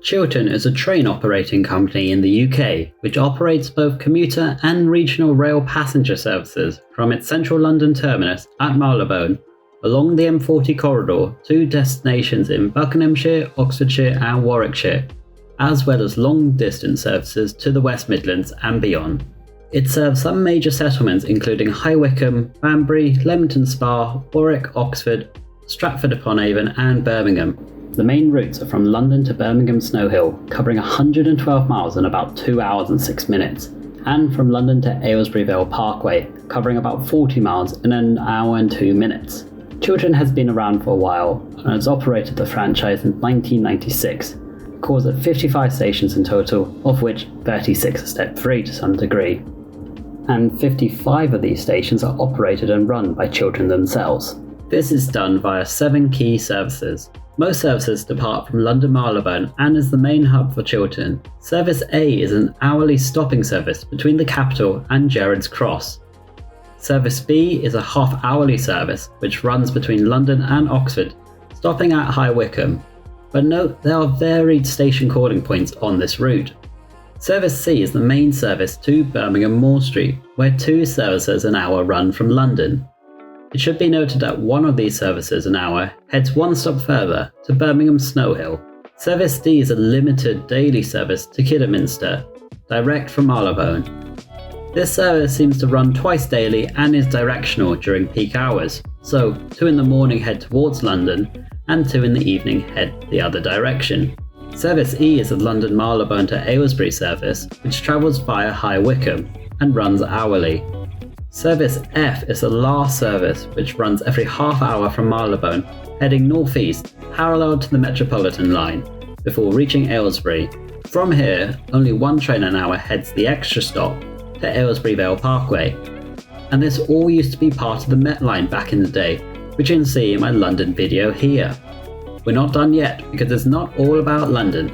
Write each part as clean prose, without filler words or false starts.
Chiltern is a train operating company in the UK, which operates both commuter and regional rail passenger services from its central London terminus at Marylebone along the M40 corridor to destinations in Buckinghamshire, Oxfordshire and Warwickshire, as well as long-distance services to the West Midlands and beyond. It serves some major settlements including High Wycombe, Banbury, Leamington Spa, Warwick, Oxford, Stratford-upon-Avon and Birmingham. The main routes are from London to Birmingham Snow Hill, covering 112 miles in about 2 hours and 6 minutes, and from London to Aylesbury Vale Parkway, covering about 40 miles in an hour and 2 minutes. Chiltern has been around for a while and has operated the franchise in 1996. It calls at 55 stations in total, of which 36 are step-free to some degree. And 55 of these stations are operated and run by Chiltern themselves. This is done via 7 key services. Most services depart from London Marylebone and is the main hub for Chiltern. Service A is an hourly stopping service between the capital and Gerrards Cross. Service B is a half-hourly service which runs between London and Oxford, stopping at High Wycombe. But note there are varied station calling points on this route. Service C is the main service to Birmingham Moor Street, where 2 services an hour run from London. It should be noted that one of these services an hour heads one stop further to Birmingham Snow Hill. Service D is a limited daily service to Kidderminster, direct from Marylebone. This service seems to run twice daily and is directional during peak hours, so 2 in the morning head towards London and 2 in the evening head the other direction. Service E is a London Marylebone to Aylesbury service which travels via High Wycombe and runs hourly. Service F is the last service which runs every half hour from Marylebone, heading northeast, parallel to the Metropolitan line, before reaching Aylesbury. From here, only 1 train an hour heads the extra stop to Aylesbury Vale Parkway. And this all used to be part of the Met line back in the day, which you can see in my London video here. We're not done yet because it's not all about London.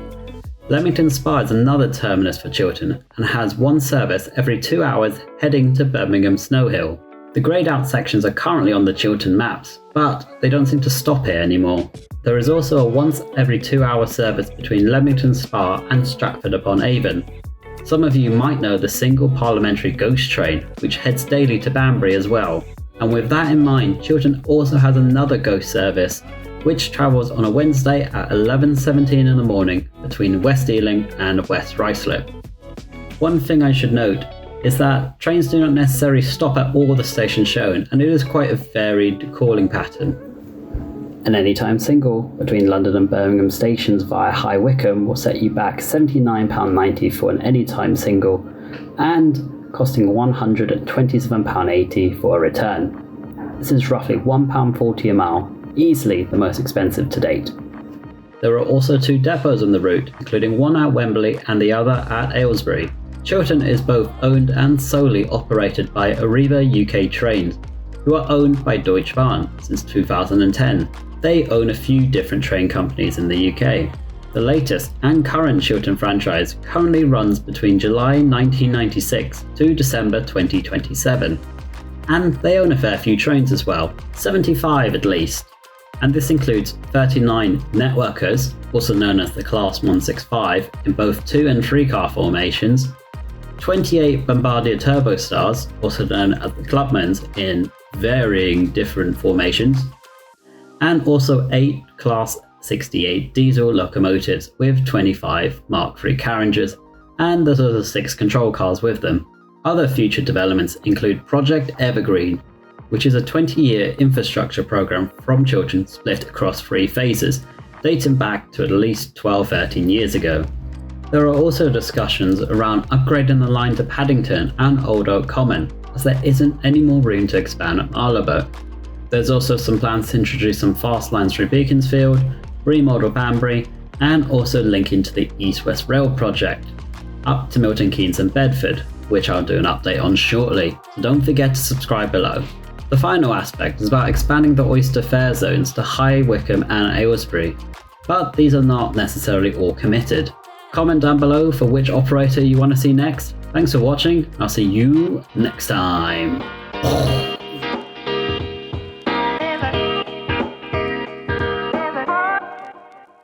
Leamington Spa is another terminus for Chiltern and has 1 service every 2 hours heading to Birmingham Snow Hill. The greyed out sections are currently on the Chiltern maps, but they don't seem to stop here anymore. There is also a once every 2 hour service between Leamington Spa and Stratford-upon-Avon. Some of you might know the single parliamentary ghost train, which heads daily to Banbury as well. And with that in mind, Chiltern also has another ghost service, which travels on a Wednesday at 11:17 in the morning between West Ealing and West Ruislip. One thing I should note is that trains do not necessarily stop at all the stations shown, and it is quite a varied calling pattern. An anytime single between London and Birmingham stations via High Wycombe will set you back £79.90 for an anytime single and costing £127.80 for a return. This is roughly £1.40 a mile, easily the most expensive to date. There are also 2 depots on the route, including one at Wembley and the other at Aylesbury. Chiltern is both owned and solely operated by Arriva UK Trains, who are owned by Deutsche Bahn since 2010. They own a few different train companies in the UK. The latest and current Chiltern franchise currently runs between July 1996 to December 2027. And they own a fair few trains as well, 75 at least. And this includes 39 networkers, also known as the Class 165, in both 2 and 3 car formations, 28 Bombardier Turbostars, also known as the Clubmans, in varying different formations, and also 8 Class 68 diesel locomotives with 25 Mark III carriages, and there's also 6 control cars with them. Other future developments include Project Evergreen, which is a 20-year infrastructure program from Chiltern split across 3 phases, dating back to at least 12-13 years ago. There are also discussions around upgrading the line to Paddington and Old Oak Common, as there isn't any more room to expand at Marylebone. There's also some plans to introduce some fast lines through Beaconsfield, remodel Banbury, and also link into the East-West Rail project, up to Milton Keynes and Bedford, which I'll do an update on shortly, so don't forget to subscribe below. The final aspect is about expanding the Oyster fare zones to High Wycombe and Aylesbury, but these are not necessarily all committed. Comment down below for which operator you want to see next. Thanks for watching, I'll see you next time.